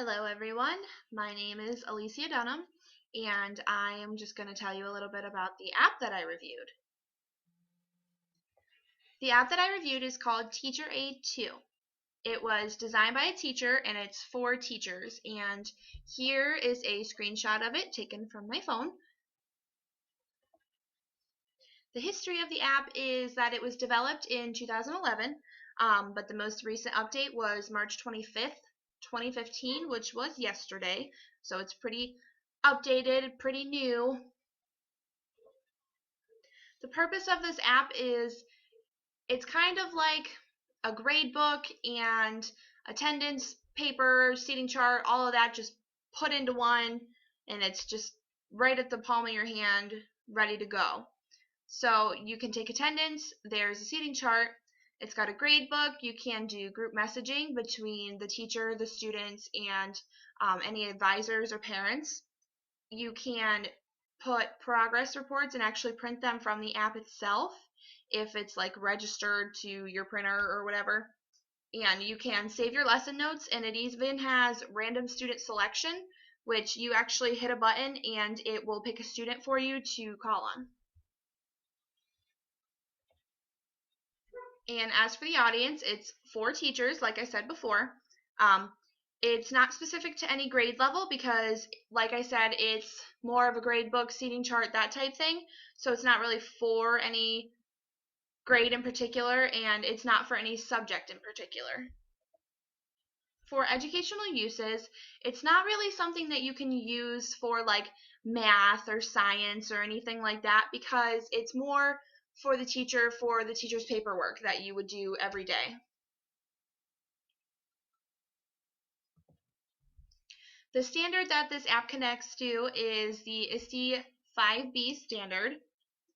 Hello everyone, my name is Alicia Dunham and I am just going to tell you a little bit about the app that I reviewed. The app that I reviewed is called Teacher Aide 2. It was designed by a teacher and it's for teachers, and here is a screenshot of it taken from my phone. The history of the app is that it was developed in 2011, but the most recent update was March 25th, 2015, which was yesterday, so it's pretty updated, pretty new. The purpose of this app is it's kind of like a grade book and attendance paper, seating chart, all of that just put into one, and it's just right at the palm of your hand, ready to go. So you can take attendance, there's a seating chart, it's got a grade book, you can do group messaging between the teacher, the students, and any advisors or parents. You can put progress reports and actually print them from the app itself if it's like registered to your printer or whatever. And you can save your lesson notes, and it even has random student selection, which you actually hit a button and it will pick a student for you to call on. And as for the audience, it's for teachers, like I said before. It's not specific to any grade level because, like I said, it's more of a grade book, seating chart, that type thing. So it's not really for any grade in particular, and it's not for any subject in particular. For educational uses, it's not really something that you can use for like math or science or anything like that, because it's more for the teacher's paperwork that you would do every day. The standard that this app connects to is the ISTE 5B standard,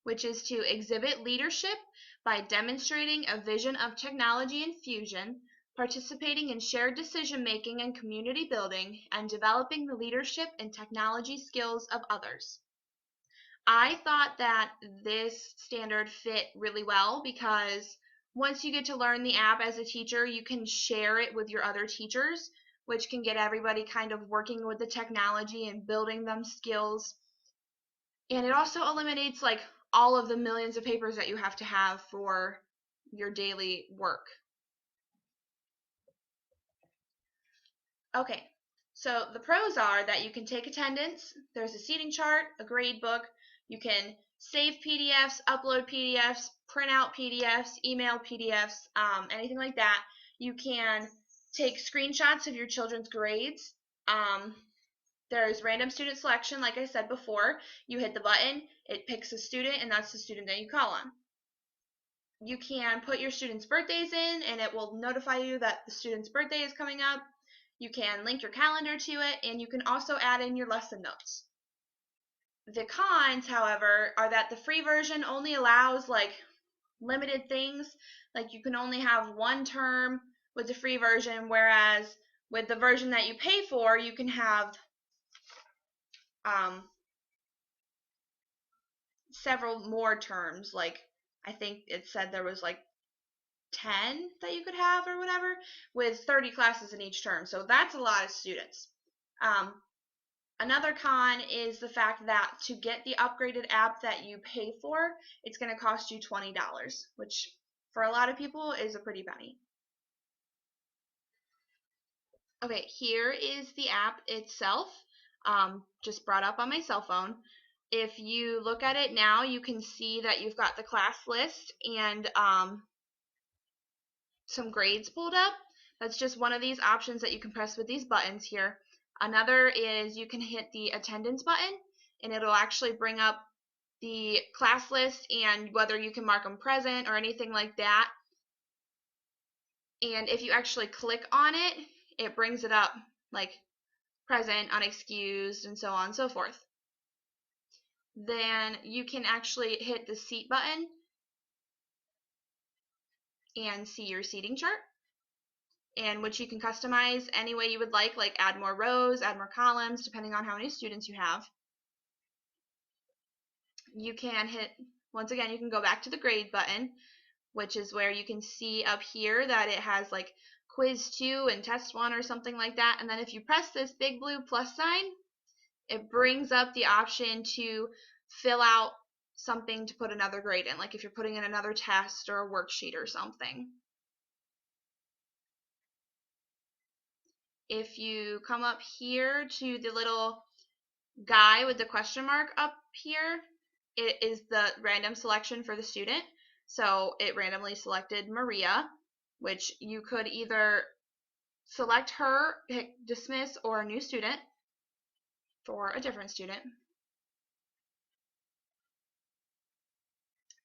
which is to exhibit leadership by demonstrating a vision of technology infusion, participating in shared decision-making and community building, and developing the leadership and technology skills of others. I thought that this standard fit really well because once you get to learn the app as a teacher, you can share it with your other teachers, which can get everybody kind of working with the technology and building them skills. And it also eliminates like all of the millions of papers that you have to have for your daily work. Okay, so the pros are that you can take attendance, there's a seating chart, a grade book, you can save PDFs, upload PDFs, print out PDFs, email PDFs, anything like that. You can take screenshots of your children's grades. There's random student selection, like I said before. You hit the button, it picks a student, and that's the student that you call on. You can put your students' birthdays in, and it will notify you that the student's birthday is coming up. You can link your calendar to it, and you can also add in your lesson notes. The cons, however, are that the free version only allows like limited things. Like you can only have one term with the free version, whereas with the version that you pay for, you can have several more terms. Like I think it said there was like 10 that you could have or whatever, with 30 classes in each term. So that's a lot of students. Another con is the fact that to get the upgraded app that you pay for, it's going to cost you $20, which for a lot of people is a pretty penny. Okay, here is the app itself, just brought up on my cell phone. If you look at it now, you can see that you've got the class list and some grades pulled up. That's just one of these options that you can press with these buttons here. Another is you can hit the attendance button, and it'll actually bring up the class list and whether you can mark them present or anything like that. And if you actually click on it, it brings it up like present, unexcused, and so on and so forth. Then you can actually hit the seat button and see your seating chart, and which you can customize any way you would like add more rows, add more columns, depending on how many students you have. You can hit, once again, you can go back to the grade button, which is where you can see up here that it has like quiz 2 and test 1 or something like that. And then if you press this big blue plus sign, it brings up the option to fill out something to put another grade in, like if you're putting in another test or a worksheet or something. If you come up here to the little guy with the question mark up here, it is the random selection for the student. So it randomly selected Maria, which you could either select her, pick dismiss, or a new student for a different student.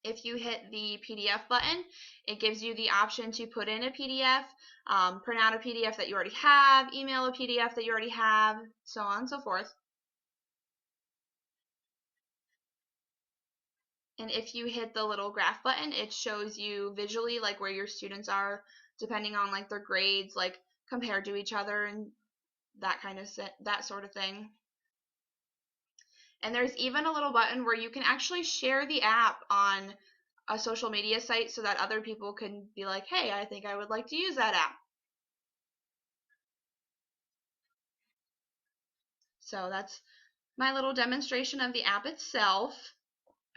If you hit the PDF button, it gives you the option to put in a PDF, print out a PDF that you already have, email a PDF that you already have, so on and so forth. And if you hit the little graph button, it shows you visually like where your students are depending on like their grades, like compared to each other and that sort of thing. And there's even a little button where you can actually share the app on a social media site so that other people can be like, hey, I think I would like to use that app. So that's my little demonstration of the app itself.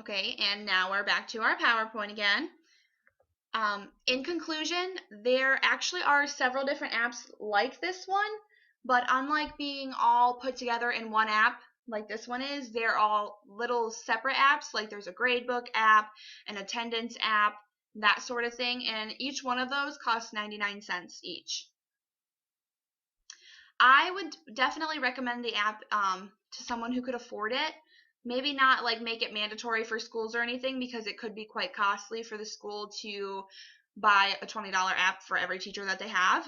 Okay, and now we're back to our PowerPoint again. In conclusion, there actually are several different apps like this one, but unlike being all put together in one app like this one is, they're all little separate apps. Like there's a gradebook app, an attendance app, that sort of thing, and each one of those costs 99 cents each. I would definitely recommend the app to someone who could afford it. Maybe not like make it mandatory for schools or anything because it could be quite costly for the school to buy a $20 app for every teacher that they have.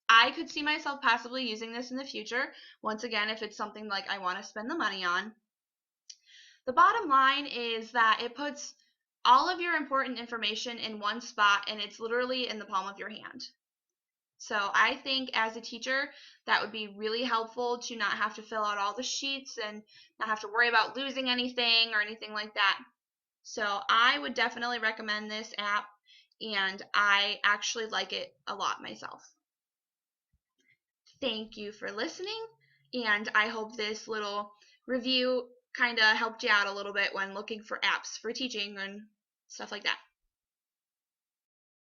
I could see myself possibly using this in the future, once again, if it's something like I want to spend the money on. The bottom line is that it puts all of your important information in one spot and it's literally in the palm of your hand. So I think as a teacher, that would be really helpful to not have to fill out all the sheets and not have to worry about losing anything or anything like that. So I would definitely recommend this app, and I actually like it a lot myself. Thank you for listening, and I hope this little review kind of helped you out a little bit when looking for apps for teaching and stuff like that.